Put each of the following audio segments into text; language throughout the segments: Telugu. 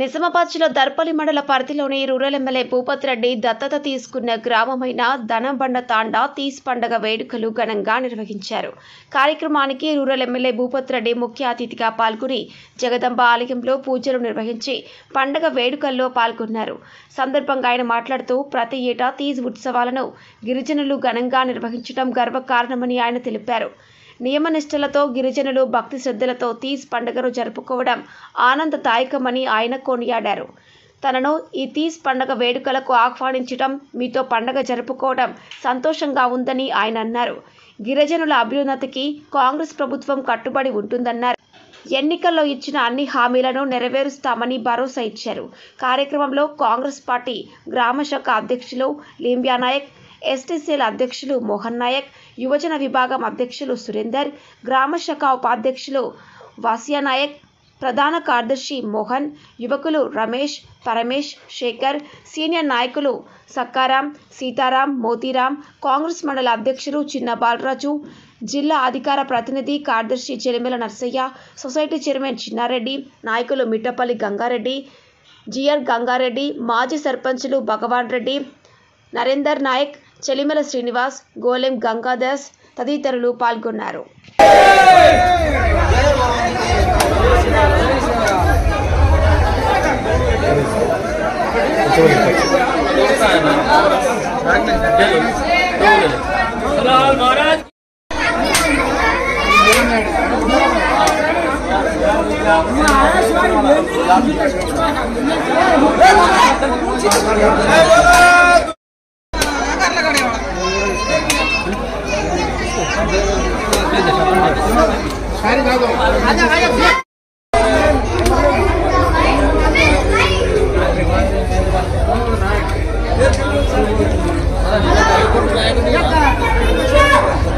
నిజామాబాద్ జిల్లా దర్పల్లి మండల పరిధిలోని రూరల్ ఎమ్మెల్యే భూపత్ రెడ్డి దత్తత తీసుకున్న గ్రామమైన ధనంబండ తాండా తీస్ పండుగ వేడుకలు ఘనంగా నిర్వహించారు. కార్యక్రమానికి రూరల్ ఎమ్మెల్యే భూపత్ రెడ్డి ముఖ్య అతిథిగా పాల్గొని జగదంబ ఆలయంలో పూజలు నిర్వహించి పండుగ వేడుకల్లో పాల్గొన్నారు. సందర్భంగా ఆయన మాట్లాడుతూ ప్రతి ఏటా తీజ్ ఉత్సవాలను గిరిజనులు ఘనంగా నిర్వహించడం గర్వకారణమని ఆయన తెలిపారు. నియమనిష్టలతో గిరిజనులు భక్తి శ్రద్ధలతో తీజ్ పండుగను జరుపుకోవడం ఆనందదాయకమని ఆయన కొనియాడారు. తనను ఈ తీజ్ పండుగ వేడుకలకు ఆహ్వానించడం, మీతో పండుగ జరుపుకోవడం సంతోషంగా ఉందని ఆయన అన్నారు. గిరిజనుల అభ్యున్నతికి కాంగ్రెస్ ప్రభుత్వం కట్టుబడి ఉంటుందన్నారు. ఎన్నికల్లో ఇచ్చిన అన్ని హామీలను నెరవేరుస్తామని భరోసా ఇచ్చారు. కార్యక్రమంలో కాంగ్రెస్ పార్టీ గ్రామ శాఖ అధ్యక్షులు లింబ్యా నాయక్, ఎస్టీసీఎల్ అధ్యక్షులు మోహన్ నాయక్, యువజన విభాగం అధ్యక్షులు సురేందర్, గ్రామ శాఖ ఉపాధ్యక్షులు వాసియా నాయక్, ప్రధాన కార్యదర్శి మోహన్, యువకులు రమేష్, పరమేష్, శేఖర్, సీనియర్ నాయకులు సక్కారాం, సీతారాం, మోతీరాం, కాంగ్రెస్ మండల అధ్యక్షులు చిన్న బాలరాజు, జిల్లా అధికార ప్రతినిధి కార్యదర్శి చెలిమెల నర్సయ్య, సొసైటీ చైర్మన్ చిన్నారెడ్డి, నాయకులు మిట్టపల్లి గంగారెడ్డి, జిఆర్ గంగారెడ్డి, మాజీ సర్పంచులు భగవాన్ రెడ్డి, నరేందర్ నాయక్, చెలిమెల శ్రీనివాస్, గోలెం గంగాదాస్ తదితరులు పాల్గొన్నారు.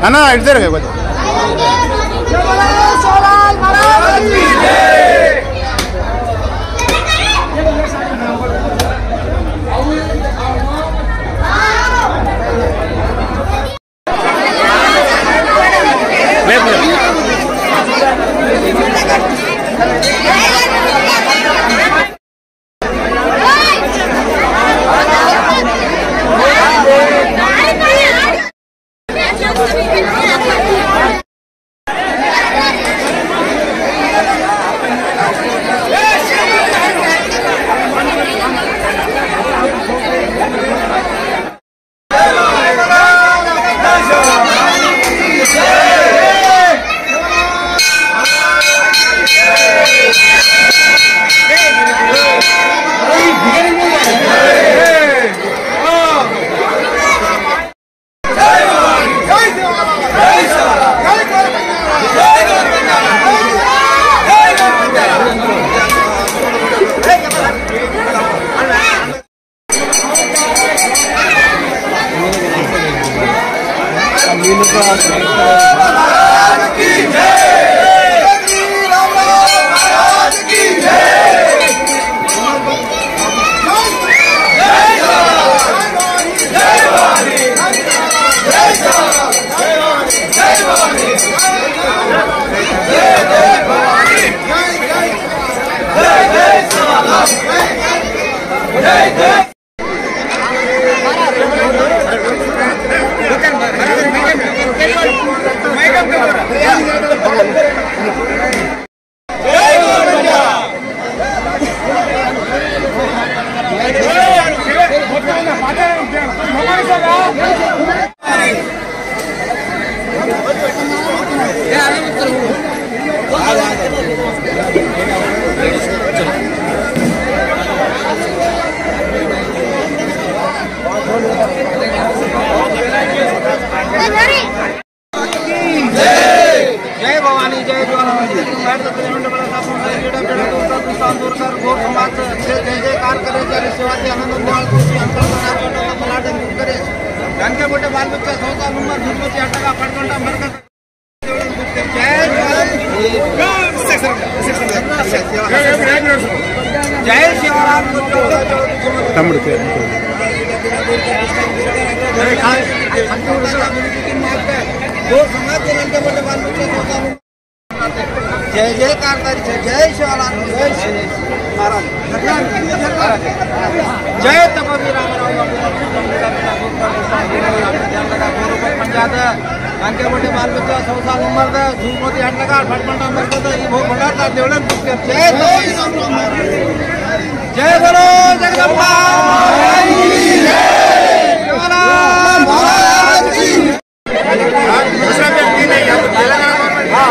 అన్నా ఇటు జరగ తమ్ముడు समाज जय जयकार जय शिवलाल जय महाराज जय तपवीर अंके मोटे बाल बच्चा 100 साल उम्र दा झूठ मोती हट लगा फटफटा मर गया ये बहुत बड़ा था देवलन जय जय बोलो जगदम्बा दूसरा व्यक्ति नहीं है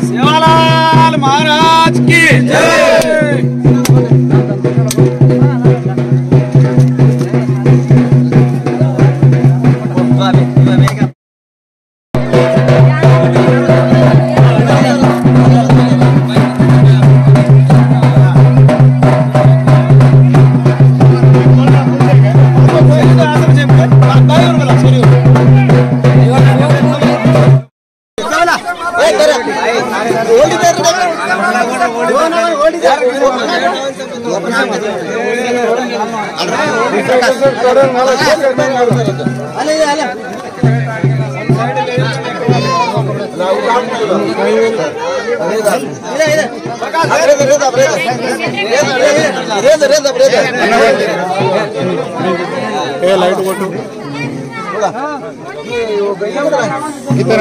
शिवलाल महाराज की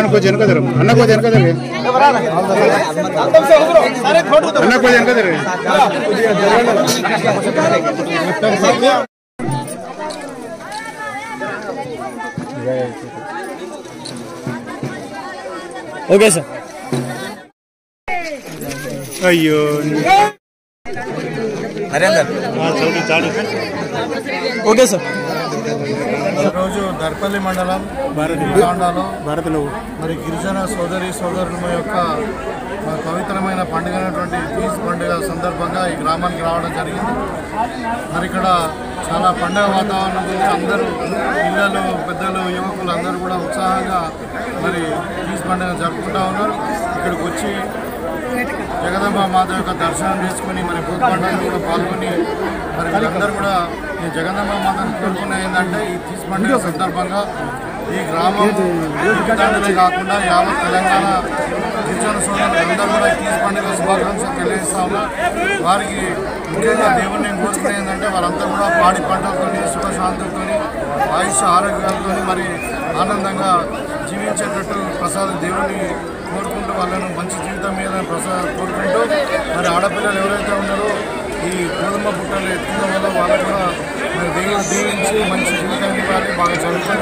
को जनका दे अन्ना को जनका दे अन्ना को जनका दे ओके सर अय्यो ओके सर రోజు దర్పల్లి మండలం భారతలో మరి గిరిజన సోదరి సోదరుల యొక్క పవిత్రమైన పండుగైనటువంటి తీజ్ పండుగ సందర్భంగా ఈ గ్రామానికి రావడం జరిగింది. మరి ఇక్కడ చాలా పండుగ వాతావరణం ఉంది. అందరూ పిల్లలు పెద్దలు యువకులు అందరూ కూడా ఉత్సాహంగా మరి తీజ్ పండుగ జరుపుకుంటూ ఉన్నారు. ఇక్కడికి వచ్చి జగదంబ మాత యొక్క దర్శనం చేసుకుని మరి భూత పండుగలో కూడా పాల్గొని మరి వీళ్ళందరూ కూడా ఈ జగదంబ మాతను కోరుకునేది ఏంటంటే ఈ తీజ్ పండుగ సందర్భంగా ఈ గ్రామం తండ్రులే కాకుండా యావత్ తెలంగాణ గిరిజన సోదరులందరూ కూడా ఈ తీజ్ పండుగ శుభాకాంక్షలు తెలియజేస్తా ఉన్నారు. వారికి ముఖ్యంగా దేవుడిని నేను కోరుకునేది ఏంటంటే వారంతా కూడా పాడి పంటలతో సుఖశాంతులతో ఆయుష్ ఆరోగ్యాలతో మరి ఆనందంగా జీవించేటట్టు ప్రసాద దేవుడిని కోరుకుంటూ వాళ్ళను మంచి జీవితం మీద ప్రసాద కోరుకుంటూ మరి ఆడపిల్లలు ఎవరైతే ఉన్నారో ఈ గోధుమ పుట్టలు ఎత్తుకోవడం వల్ల వాళ్ళకు కూడా దేవుడు దీవించి మంచి జీవితాన్ని ఇవ్వాలి, బాగా చదువుకొని